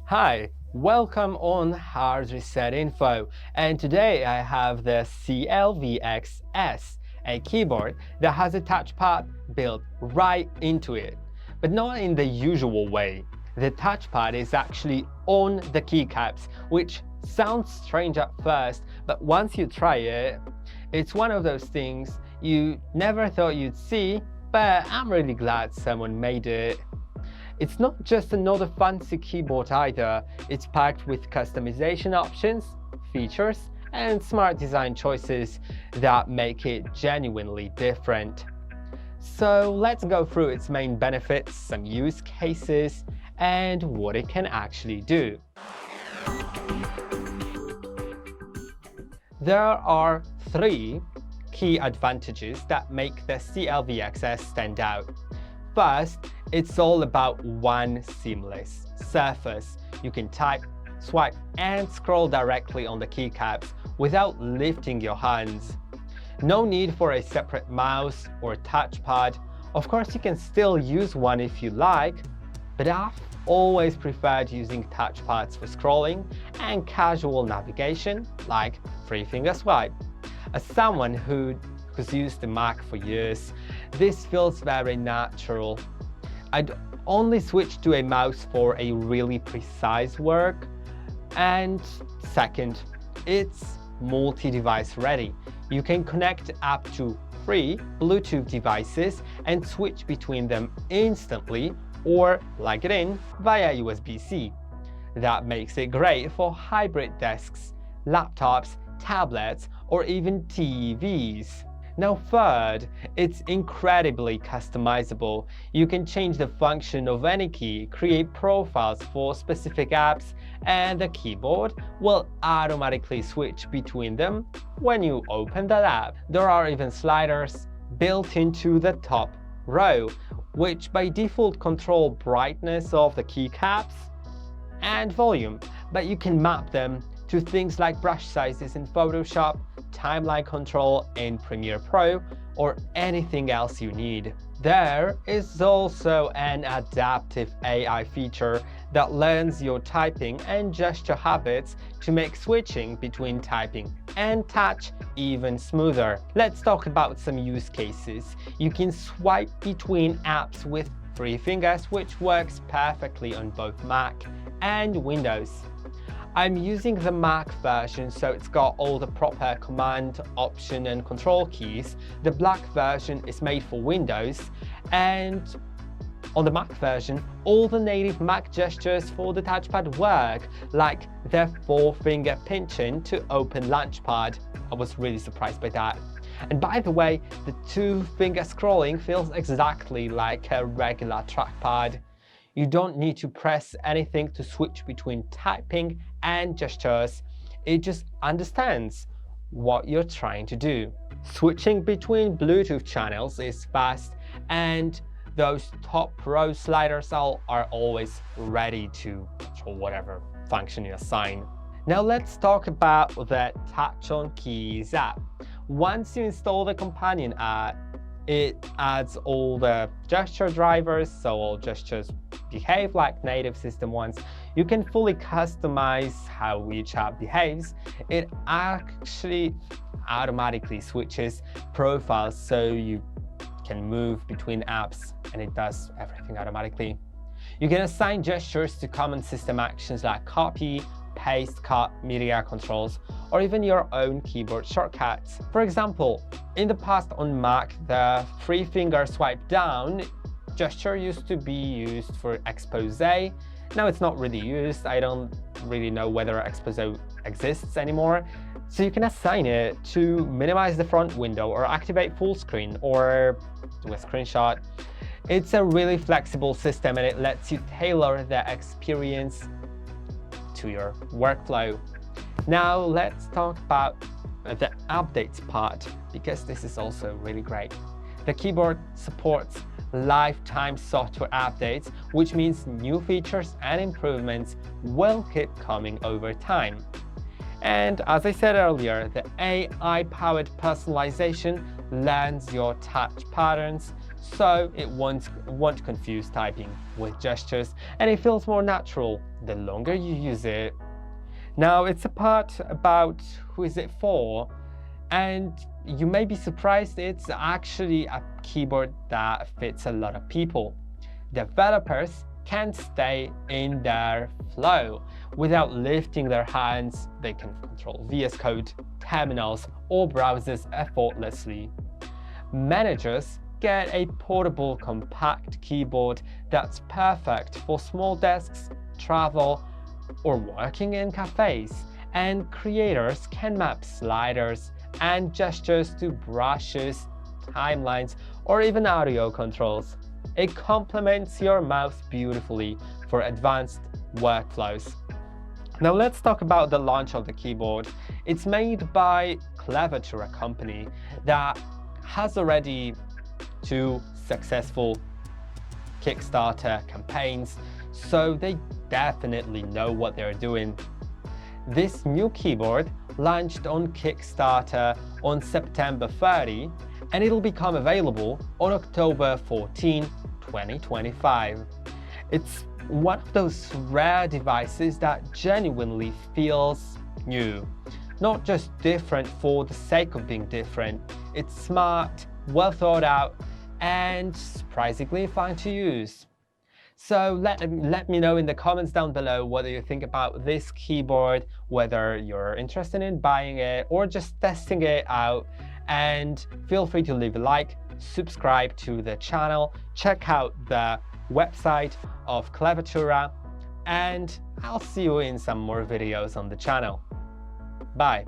Hi, welcome on HardReset.Info, and today I have the CLVX S, a keyboard that has a touchpad built right into it, but not in the usual way. The touchpad is actually on the keycaps, which sounds strange at first, but once you try it, it's one of those things you never thought you'd see, but I'm really glad someone made it. It's not just another fancy keyboard either, it's packed with customization options, features, and smart design choices that make it genuinely different. So let's go through its main benefits, some use cases, and what it can actually do. There are three key advantages that make the CLVXs stand out. First, it's all about one seamless surface. You can type, swipe, and scroll directly on the keycaps without lifting your hands. No need for a separate mouse or touchpad. Of course, you can still use one if you like, but I've always preferred using touchpads for scrolling and casual navigation, like 3-finger swipe. As someone who's used the Mac for years, this feels very natural. I'd only switch to a mouse for a really precise work. And second, it's multi-device ready. You can connect up to 3 Bluetooth devices and switch between them instantly or plug it in via USB-C. That makes it great for hybrid desks, laptops, tablets, or even TVs. Now third, it's incredibly customizable. You can change the function of any key, create profiles for specific apps, and the keyboard will automatically switch between them when you open that app. There are even sliders built into the top row, which by default control brightness of the keycaps and volume, but you can map them to things like brush sizes in Photoshop, timeline control in Premiere Pro, or anything else you need. There is also an adaptive AI feature that learns your typing and gesture habits to make switching between typing and touch even smoother. Let's talk about some use cases. You can swipe between apps with 3 fingers, which works perfectly on both Mac and Windows. I'm using the Mac version, so it's got all the proper command, option, and control keys. The black version is made for Windows, and on the Mac version, all the native Mac gestures for the touchpad work, like the 4-finger pinching to open Launchpad. I was really surprised by that. And by the way, the 2-finger scrolling feels exactly like a regular trackpad. You don't need to press anything to switch between typing and gestures. It just understands what you're trying to do. Switching between Bluetooth channels is fast, and those top row sliders are always ready to control whatever function you assign. Now let's talk about the Touch on Keys app. Once you install the companion app, it adds all the gesture drivers, so all gestures behave like native system ones. You can fully customize how each app behaves. It actually automatically switches profiles, so you can move between apps and it does everything automatically. You can assign gestures to common system actions like copy, paste, cut, media controls, or even your own keyboard shortcuts. For example, in the past on Mac, the 3-finger swipe down gesture used to be used for expose. Now it's not really used. I don't really know whether expose exists anymore. So you can assign it to minimize the front window or activate full screen or do a screenshot. It's a really flexible system and it lets you tailor the experience to your workflow. Now let's talk about the updates part, because this is also really great. The keyboard supports lifetime software updates, which means new features and improvements will keep coming over time. And as I said earlier, the AI-powered personalization learns your touch patterns, so it won't confuse typing with gestures, and it feels more natural the longer you use it. Now, it's a part about who is it for, and you may be surprised it's actually a keyboard that fits a lot of people. Developers can stay in their flow without lifting their hands. They can control VS Code, terminals, or browsers effortlessly. Managers get a portable, compact keyboard that's perfect for small desks, travel, or working in cafes. And creators can map sliders and gestures to brushes, timelines, or even audio controls. It complements your mouse beautifully for advanced workflows. Now let's talk about the launch of the keyboard. It's made by Clevetura company that has already 2 successful Kickstarter campaigns, so they definitely know what they're doing. This new keyboard launched on Kickstarter on September 30, and it'll become available on October 14, 2025. It's one of those rare devices that genuinely feels new. Not just different for the sake of being different. It's smart, well thought out, and surprisingly fun to use. So let me know in the comments down below what you think about this keyboard, whether you're interested in buying it or just testing it out. And feel free to leave a like, subscribe to the channel, check out the website of Clevetura, and I'll see you in some more videos on the channel. Bye!